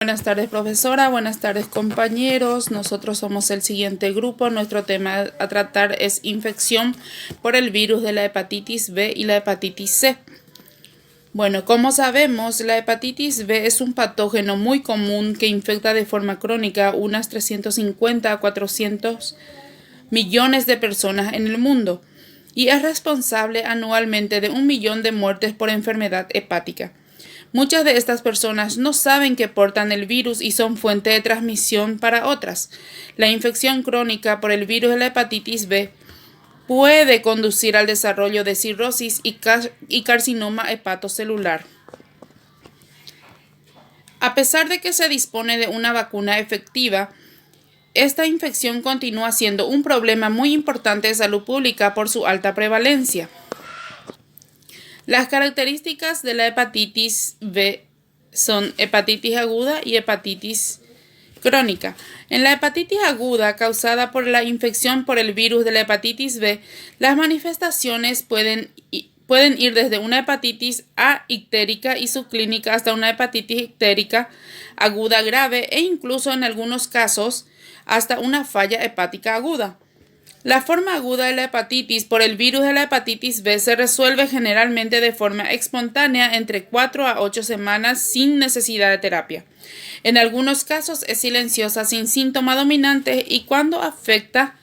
Buenas tardes, profesora. Buenas tardes, compañeros. Nosotros somos el siguiente grupo. Nuestro tema a tratar es infección por el virus de la hepatitis B y la hepatitis C. Bueno, como sabemos, la hepatitis B es un patógeno muy común que infecta de forma crónica unas 350 a 400 millones de personas en el mundo y es responsable anualmente de 1 millón de muertes por enfermedad hepática. Muchas de estas personas no saben que portan el virus y son fuente de transmisión para otras. La infección crónica por el virus de la hepatitis B puede conducir al desarrollo de cirrosis y carcinoma hepatocelular. A pesar de que se dispone de una vacuna efectiva, esta infección continúa siendo un problema muy importante de salud pública por su alta prevalencia. Las características de la hepatitis B son hepatitis aguda y hepatitis crónica. En la hepatitis aguda causada por la infección por el virus de la hepatitis B, las manifestaciones pueden ir desde una hepatitis A ictérica y subclínica hasta una hepatitis ictérica aguda grave e incluso en algunos casos hasta una falla hepática aguda. La forma aguda de la hepatitis por el virus de la hepatitis B se resuelve generalmente de forma espontánea entre 4 a 8 semanas sin necesidad de terapia. En algunos casos es silenciosa sin síntoma dominante y cuando afecta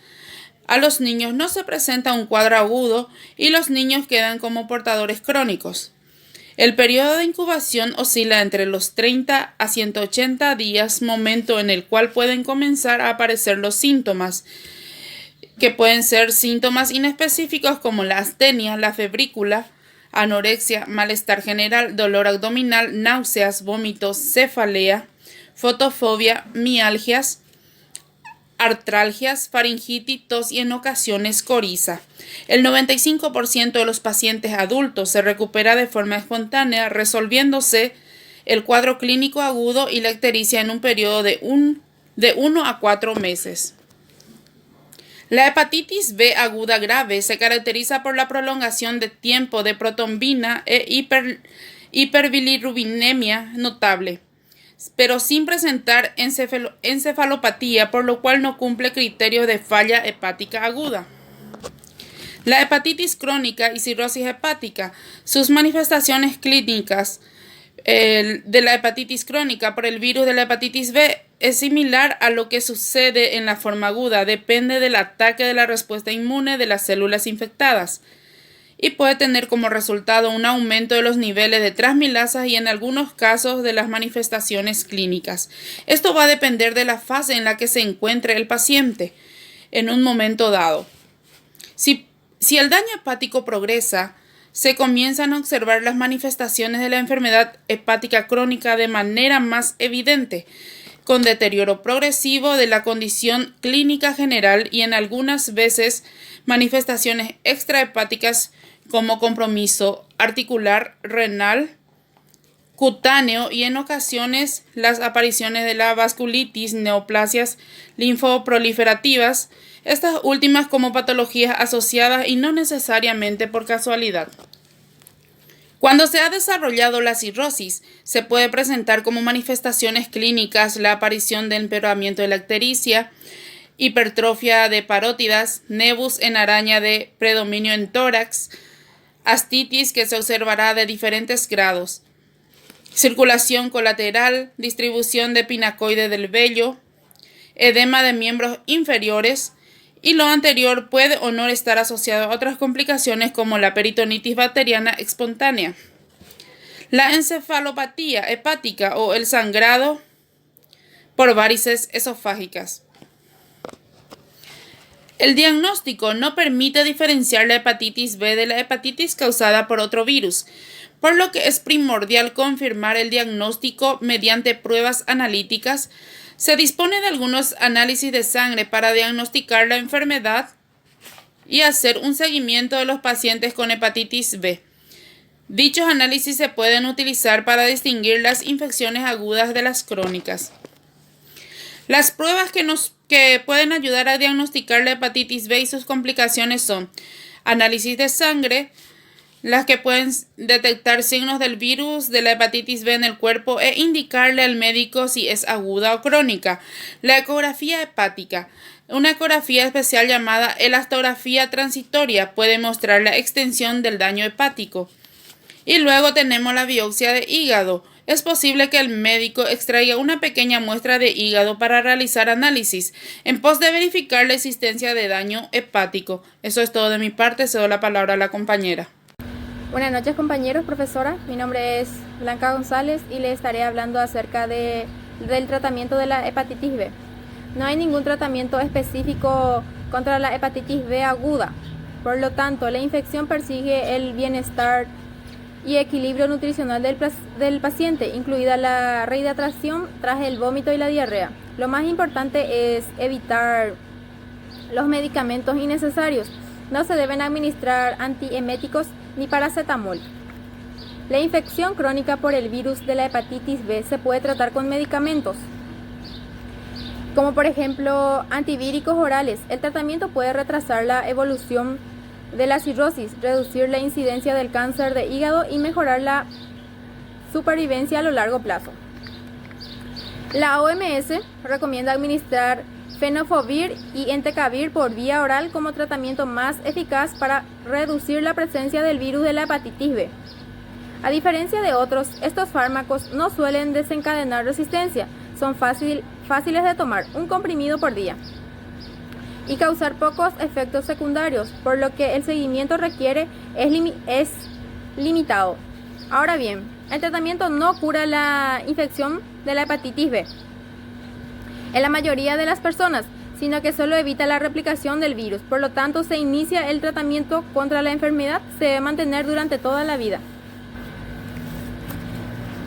a los niños no se presenta un cuadro agudo y los niños quedan como portadores crónicos. El periodo de incubación oscila entre los 30 a 180 días, momento en el cual pueden comenzar a aparecer los síntomas, que pueden ser síntomas inespecíficos como la astenia, la febrícula, anorexia, malestar general, dolor abdominal, náuseas, vómitos, cefalea, fotofobia, mialgias, artralgias, faringitis, tos y en ocasiones coriza. El 95% de los pacientes adultos se recupera de forma espontánea, resolviéndose el cuadro clínico agudo y la ictericia en un periodo de 1 a 4 meses. La hepatitis B aguda grave se caracteriza por la prolongación de tiempo de protrombina e hiperbilirubinemia notable, pero sin presentar encefalopatía, por lo cual no cumple criterios de falla hepática aguda. La hepatitis crónica y cirrosis hepática, sus manifestaciones clínicas de la hepatitis crónica por el virus de la hepatitis B es similar a lo que sucede en la forma aguda, depende del ataque de la respuesta inmune de las células infectadas y puede tener como resultado un aumento de los niveles de transmilasas y en algunos casos de las manifestaciones clínicas. Esto va a depender de la fase en la que se encuentre el paciente en un momento dado. Si el daño hepático progresa, se comienzan a observar las manifestaciones de la enfermedad hepática crónica de manera más evidente, con deterioro progresivo de la condición clínica general y en algunas veces manifestaciones extrahepáticas como compromiso articular, renal, cutáneo y en ocasiones las apariciones de la vasculitis, neoplasias linfoproliferativas, estas últimas como patologías asociadas y no necesariamente por casualidad. Cuando se ha desarrollado la cirrosis, se puede presentar como manifestaciones clínicas la aparición de empeoramiento de la ictericia, hipertrofia de parótidas, nevus en araña de predominio en tórax, astitis que se observará de diferentes grados, circulación colateral, distribución de pinacoide del vello, edema de miembros inferiores, y lo anterior puede o no estar asociado a otras complicaciones como la peritonitis bacteriana espontánea, la encefalopatía hepática o el sangrado por varices esofágicas. El diagnóstico no permite diferenciar la hepatitis B de la hepatitis causada por otro virus, por lo que es primordial confirmar el diagnóstico mediante pruebas analíticas. Se dispone de algunos análisis de sangre para diagnosticar la enfermedad y hacer un seguimiento de los pacientes con hepatitis B. Dichos análisis se pueden utilizar para distinguir las infecciones agudas de las crónicas. Las pruebas que pueden ayudar a diagnosticar la hepatitis B y sus complicaciones son análisis de sangre, las que pueden detectar signos del virus de la hepatitis B en el cuerpo e indicarle al médico si es aguda o crónica. La ecografía hepática. Una ecografía especial llamada elastografía transitoria puede mostrar la extensión del daño hepático. Y luego tenemos la biopsia de hígado. Es posible que el médico extraiga una pequeña muestra de hígado para realizar análisis, en pos de verificar la existencia de daño hepático. Eso es todo de mi parte. Cedo la palabra a la compañera. Buenas noches, compañeros, profesora. Mi nombre es Blanca González y le estaré hablando acerca del tratamiento de la hepatitis B. No hay ningún tratamiento específico contra la hepatitis B aguda. Por lo tanto, la infección persigue el bienestar y equilibrio nutricional del paciente, incluida la rehidratación tras el vómito y la diarrea. Lo más importante es evitar los medicamentos innecesarios. No se deben administrar antieméticos ni paracetamol. La infección crónica por el virus de la hepatitis B se puede tratar con medicamentos, como por ejemplo antivíricos orales. El tratamiento puede retrasar la evolución de la cirrosis, reducir la incidencia del cáncer de hígado y mejorar la supervivencia a lo largo plazo. La OMS recomienda administrar tenofovir y entecavir por vía oral como tratamiento más eficaz para reducir la presencia del virus de la hepatitis B. A diferencia de otros, estos fármacos no suelen desencadenar resistencia, son fáciles de tomar, un comprimido por día, y causar pocos efectos secundarios, por lo que el seguimiento requiere es limitado. Ahora bien, el tratamiento no cura la infección de la hepatitis B en la mayoría de las personas, sino que solo evita la replicación del virus. Por lo tanto, se inicia el tratamiento contra la enfermedad, se debe mantener durante toda la vida.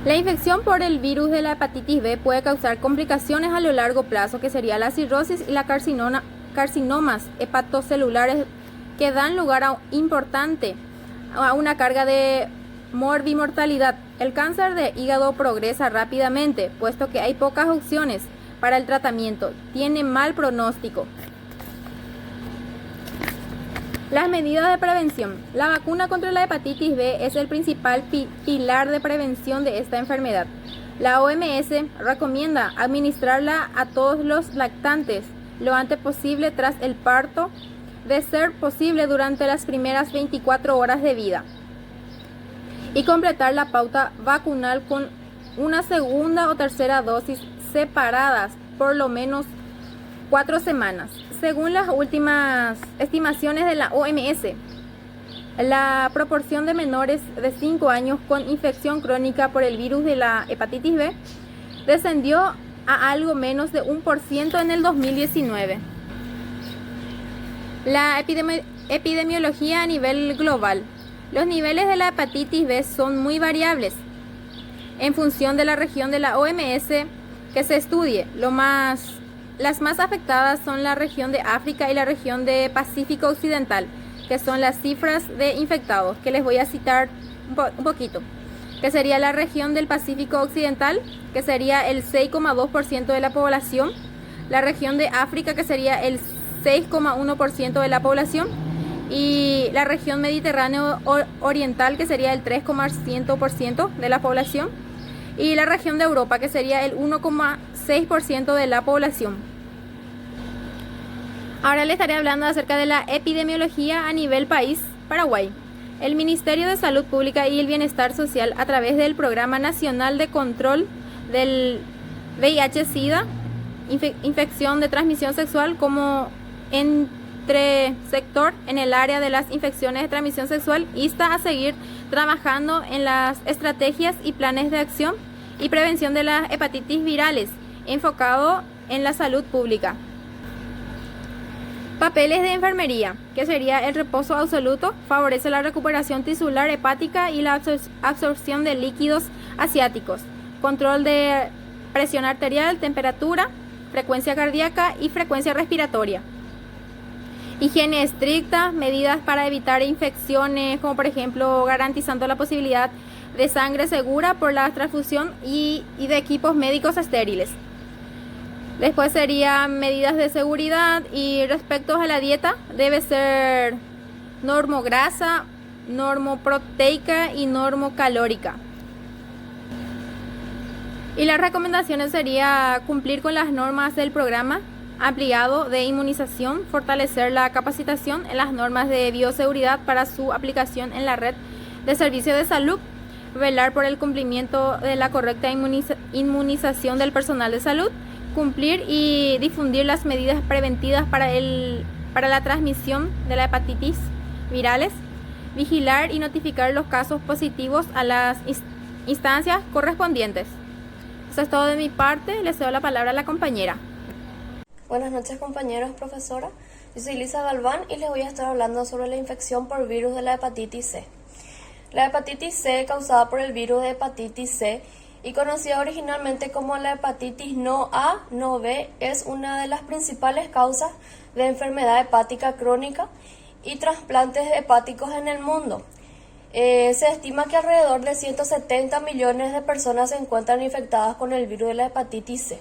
La infección por el virus de la hepatitis B puede causar complicaciones a lo largo plazo, que sería la cirrosis y la carcinomas hepatocelulares, que dan lugar a una carga de morbimortalidad. El cáncer de hígado progresa rápidamente, puesto que hay pocas opciones para el tratamiento. Tiene mal pronóstico. Las medidas de prevención. La vacuna contra la hepatitis B es el principal pilar de prevención de esta enfermedad. La OMS recomienda administrarla a todos los lactantes lo antes posible tras el parto, de ser posible durante las primeras 24 horas de vida, y completar la pauta vacunal con una segunda o tercera dosis separadas por lo menos 4 semanas. Según las últimas estimaciones de la OMS, la proporción de menores de 5 años con infección crónica por el virus de la hepatitis B descendió a algo menos de 1% en el 2019. La epidemiología a nivel global. Los niveles de la hepatitis B son muy variables en función de la región de la OMS que se estudie. Las más afectadas son la región de África y la región de Pacífico Occidental, que son las cifras de infectados, que les voy a citar un poquito, que sería la región del Pacífico Occidental, que sería el 6,2% de la población, la región de África, que sería el 6,1% de la población, y la región Mediterráneo Oriental, que sería el 3,1% de la población, y la región de Europa, que sería el 1,6% de la población. Ahora les estaré hablando acerca de la epidemiología a nivel país, Paraguay. El Ministerio de Salud Pública y el Bienestar Social, a través del Programa Nacional de Control del VIH-Sida, infección de transmisión sexual, como entre sector en el área de las infecciones de transmisión sexual, insta a seguir trabajando en las estrategias y planes de acción y prevención de las hepatitis virales, enfocado en la salud pública. Papeles de enfermería, que sería el reposo absoluto, favorece la recuperación tisular hepática y la absorción de líquidos asiáticos, control de presión arterial, temperatura, frecuencia cardíaca y frecuencia respiratoria. Higiene estricta, medidas para evitar infecciones, como por ejemplo garantizando la posibilidad de sangre segura por la transfusión y de equipos médicos estériles. Después serían medidas de seguridad, y respecto a la dieta, debe ser normograsa, normoproteica y normocalórica. Y las recomendaciones sería cumplir con las normas del programa ampliado de inmunización, fortalecer la capacitación en las normas de bioseguridad para su aplicación en la red de servicios de salud, velar por el cumplimiento de la correcta inmunización del personal de salud, cumplir y difundir las medidas preventivas para la transmisión de la hepatitis virales, vigilar y notificar los casos positivos a las instancias correspondientes. Eso es todo de mi parte. Le cedo la palabra a la compañera. Buenas noches, compañeros, profesora. Yo soy Lisa Galván y les voy a estar hablando sobre la infección por virus de la hepatitis C. La hepatitis C, causada por el virus de hepatitis C y conocida originalmente como la hepatitis no A, no B, es una de las principales causas de enfermedad hepática crónica y trasplantes hepáticos en el mundo. Se estima que alrededor de 170 millones de personas se encuentran infectadas con el virus de la hepatitis C.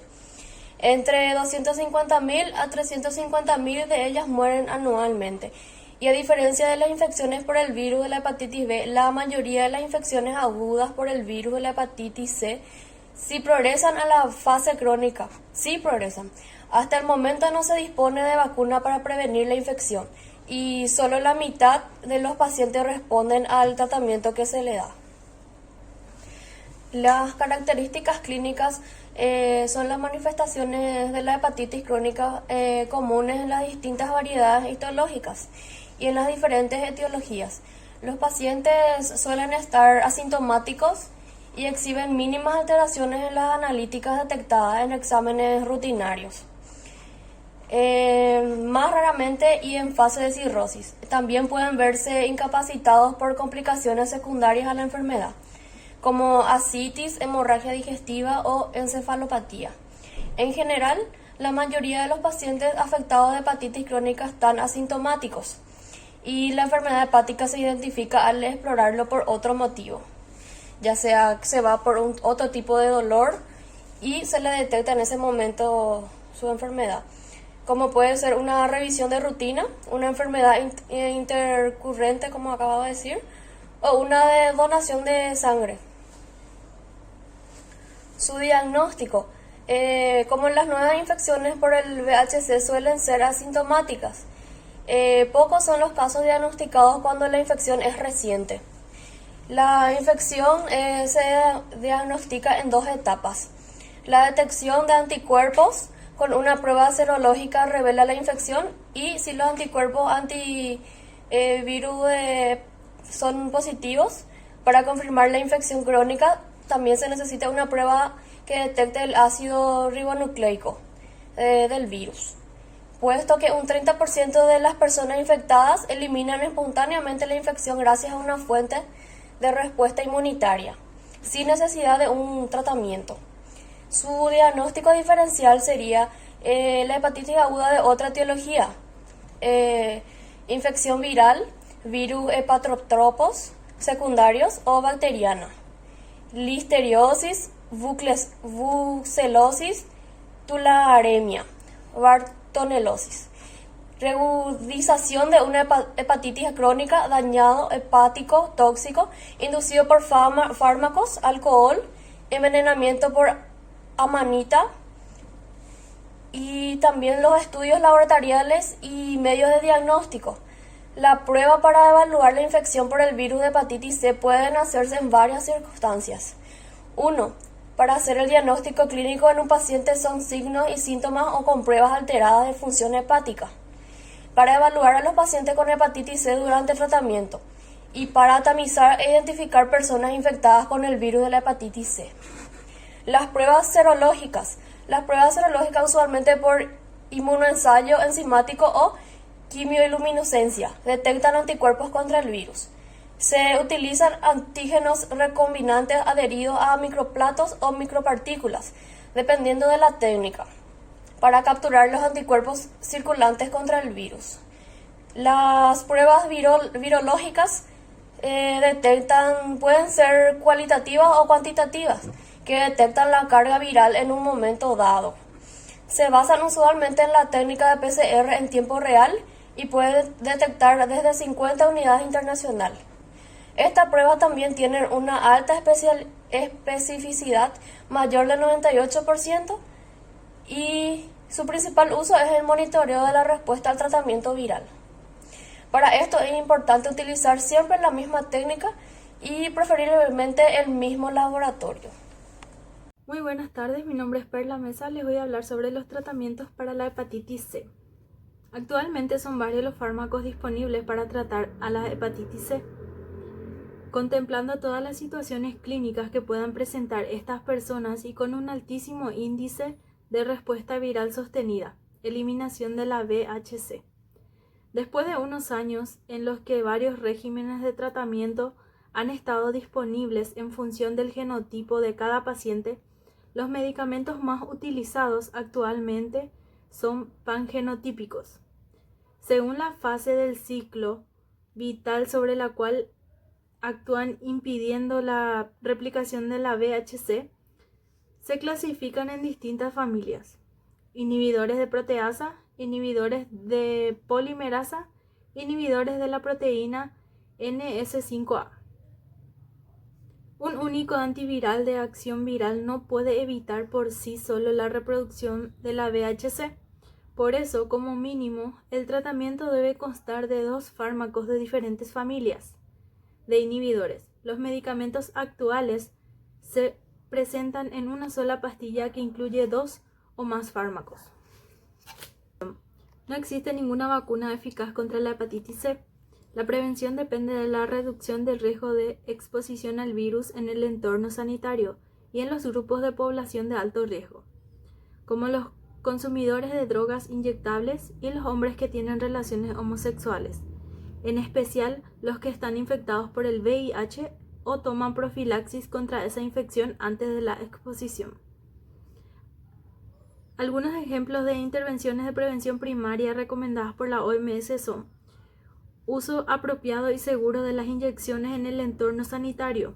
Entre 250.000 a 350.000 de ellas mueren anualmente. Y a diferencia de las infecciones por el virus de la hepatitis B, la mayoría de las infecciones agudas por el virus de la hepatitis C sí progresan a la fase crónica. Sí progresan. Hasta el momento no se dispone de vacuna para prevenir la infección y solo la mitad de los pacientes responden al tratamiento que se le da. Las características clínicas son las manifestaciones de la hepatitis crónica comunes en las distintas variedades histológicas y en las diferentes etiologías. Los pacientes suelen estar asintomáticos y exhiben mínimas alteraciones en las analíticas detectadas en exámenes rutinarios. Más raramente y en fase de cirrosis. También pueden verse incapacitados por complicaciones secundarias a la enfermedad, como ascitis, hemorragia digestiva o encefalopatía. En general, la mayoría de los pacientes afectados de hepatitis crónica están asintomáticos y la enfermedad hepática se identifica al explorarlo por otro motivo, ya sea que se va por otro tipo de dolor y se le detecta en ese momento su enfermedad, como puede ser una revisión de rutina, una enfermedad intercurrente, como acabo de decir, o una de donación de sangre. Su diagnóstico, como en las nuevas infecciones por el VHC suelen ser asintomáticas, pocos son los casos diagnosticados cuando la infección es reciente. La infección se diagnostica en dos etapas. La detección de anticuerpos con una prueba serológica revela la infección y si los anticuerpos antivirus son positivos, para confirmar la infección crónica también se necesita una prueba que detecte el ácido ribonucleico del virus, puesto que un 30% de las personas infectadas eliminan espontáneamente la infección gracias a una fuente de respuesta inmunitaria, sin necesidad de un tratamiento. Su diagnóstico diferencial sería la hepatitis aguda de otra etiología, infección viral, virus hepatotropos secundarios o bacteriana, listeriosis, brucelosis, tularemia, bartonelosis, reagudización de una hepatitis crónica, dañado hepático tóxico inducido por fármacos, alcohol, envenenamiento por amanita, y también los estudios laboratoriales y medios de diagnóstico. La prueba para evaluar la infección por el virus de hepatitis C pueden hacerse en varias circunstancias. 1. Para hacer el diagnóstico clínico en un paciente son signos y síntomas o con pruebas alteradas de función hepática. Para evaluar a los pacientes con hepatitis C durante el tratamiento. Y para tamizar e identificar personas infectadas con el virus de la hepatitis C. Las pruebas serológicas. Las pruebas serológicas usualmente por inmunoensayo enzimático o quimioluminiscencia detectan anticuerpos contra el virus. Se utilizan antígenos recombinantes adheridos a microplatos o micropartículas, dependiendo de la técnica, para capturar los anticuerpos circulantes contra el virus. Las pruebas virológicas pueden ser cualitativas o cuantitativas, que detectan la carga viral en un momento dado. Se basan usualmente en la técnica de PCR en tiempo real y pueden detectar desde 50 unidades internacional. Esta prueba también tiene una alta especificidad mayor del 98% y su principal uso es el monitoreo de la respuesta al tratamiento viral. Para esto es importante utilizar siempre la misma técnica y preferiblemente el mismo laboratorio. Muy buenas tardes, mi nombre es Perla Mesa, les voy a hablar sobre los tratamientos para la hepatitis C. Actualmente son varios los fármacos disponibles para tratar a la hepatitis C. Contemplando todas las situaciones clínicas que puedan presentar estas personas y con un altísimo índice de respuesta viral sostenida, eliminación de la VHC. Después de unos años en los que varios regímenes de tratamiento han estado disponibles en función del genotipo de cada paciente, los medicamentos más utilizados actualmente son pangenotípicos. Según la fase del ciclo vital sobre la cual actúan impidiendo la replicación de la VHC, se clasifican en distintas familias: inhibidores de proteasa, inhibidores de polimerasa, inhibidores de la proteína NS5A. Un único antiviral de acción viral no puede evitar por sí solo la reproducción de la VHC. Por eso, como mínimo, el tratamiento debe constar de 2 fármacos de diferentes familias de inhibidores. Los medicamentos actuales se presentan en una sola pastilla que incluye 2 o más fármacos. No existe ninguna vacuna eficaz contra la hepatitis C. La prevención depende de la reducción del riesgo de exposición al virus en el entorno sanitario y en los grupos de población de alto riesgo, como los consumidores de drogas inyectables y los hombres que tienen relaciones homosexuales, en especial los que están infectados por el VIH o toman profilaxis contra esa infección antes de la exposición. Algunos ejemplos de intervenciones de prevención primaria recomendadas por la OMS son: uso apropiado y seguro de las inyecciones en el entorno sanitario,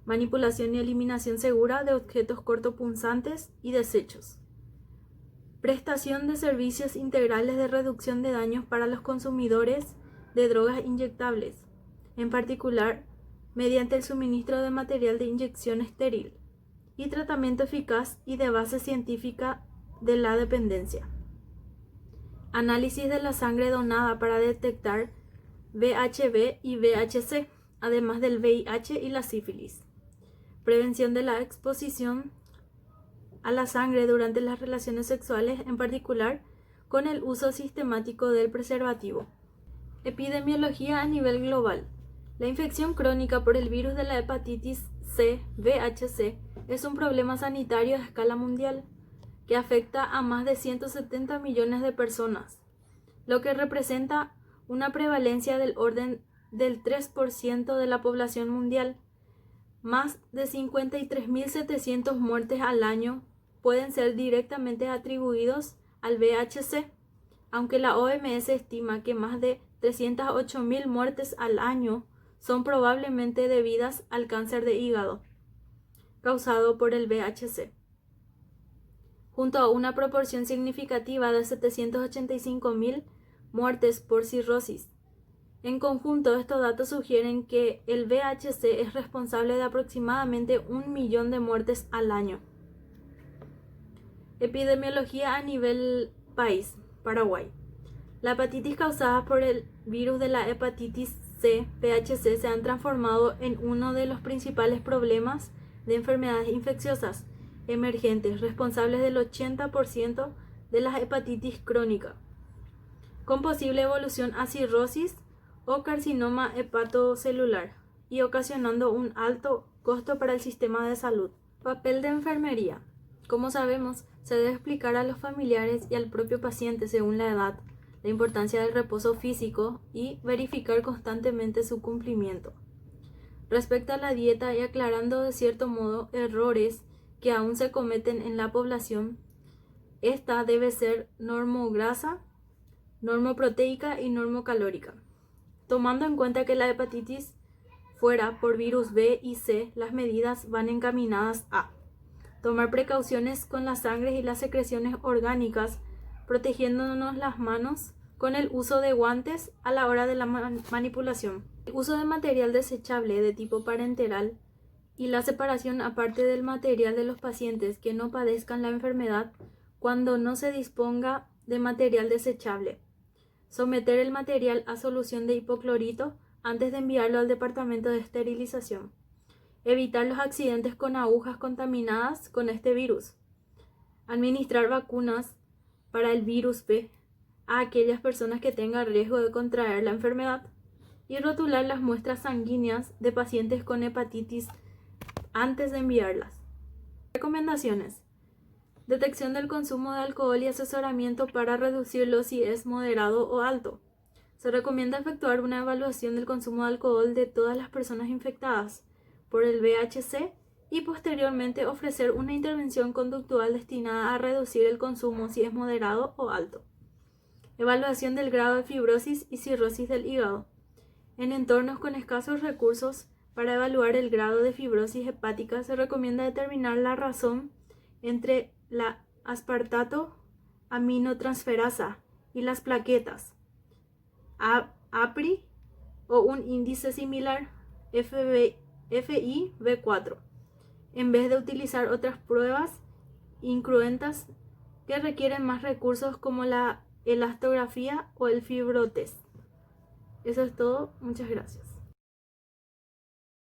manipulación y eliminación segura de objetos cortopunzantes y desechos, prestación de servicios integrales de reducción de daños para los consumidores de drogas inyectables, en particular mediante el suministro de material de inyección estéril, y tratamiento eficaz y de base científica de la dependencia. Análisis de la sangre donada para detectar VHB y VHC, además del VIH y la sífilis. Prevención de la exposición a la sangre durante las relaciones sexuales, en particular con el uso sistemático del preservativo. Epidemiología a nivel global. La infección crónica por el virus de la hepatitis C, VHC, es un problema sanitario a escala mundial que afecta a más de 170 millones de personas, lo que representa una prevalencia del orden del 3% de la población mundial. Más de 53.700 muertes al año pueden ser directamente atribuidos al VHC, aunque la OMS estima que más de 308.000 muertes al año son probablemente debidas al cáncer de hígado causado por el VHC, junto a una proporción significativa de 785.000 muertes por cirrosis. En conjunto, estos datos sugieren que el VHC es responsable de aproximadamente 1 millón de muertes al año. Epidemiología a nivel país. Paraguay. La hepatitis causada por el virus de la hepatitis C, VHC, se han transformado en uno de los principales problemas de enfermedades infecciosas emergentes, responsables del 80% de las hepatitis crónica, con posible evolución a cirrosis o carcinoma hepatocelular, y ocasionando un alto costo para el sistema de salud. Papel de enfermería. Como sabemos, se debe explicar a los familiares y al propio paciente, según la edad, la importancia del reposo físico y verificar constantemente su cumplimiento. Respecto a la dieta, y aclarando de cierto modo errores que aún se cometen en la población, esta debe ser normograsa, normoproteica y normocalórica. Tomando en cuenta que la hepatitis fuera por virus B y C, las medidas van encaminadas a tomar precauciones con la sangre y las secreciones orgánicas, protegiéndonos las manos con el uso de guantes a la hora de la manipulación. El uso de material desechable de tipo parenteral y la separación aparte del material de los pacientes que no padezcan la enfermedad cuando no se disponga de material desechable. Someter el material a solución de hipoclorito antes de enviarlo al departamento de esterilización. Evitar los accidentes con agujas contaminadas con este virus. Administrar vacunas para el virus P a aquellas personas que tengan riesgo de contraer la enfermedad. Y rotular las muestras sanguíneas de pacientes con hepatitis antes de enviarlas. Recomendaciones. Detección del consumo de alcohol y asesoramiento para reducirlo si es moderado o alto. Se recomienda efectuar una evaluación del consumo de alcohol de todas las personas infectadas por el VHC y posteriormente ofrecer una intervención conductual destinada a reducir el consumo si es moderado o alto. Evaluación del grado de fibrosis y cirrosis del hígado. En entornos con escasos recursos, para evaluar el grado de fibrosis hepática se recomienda determinar la razón entre la aspartato aminotransferasa y las plaquetas, APRI o un índice similar FIB4, en vez de utilizar otras pruebas incruentas que requieren más recursos como la elastografía o el fibrotest. Eso es todo, muchas gracias.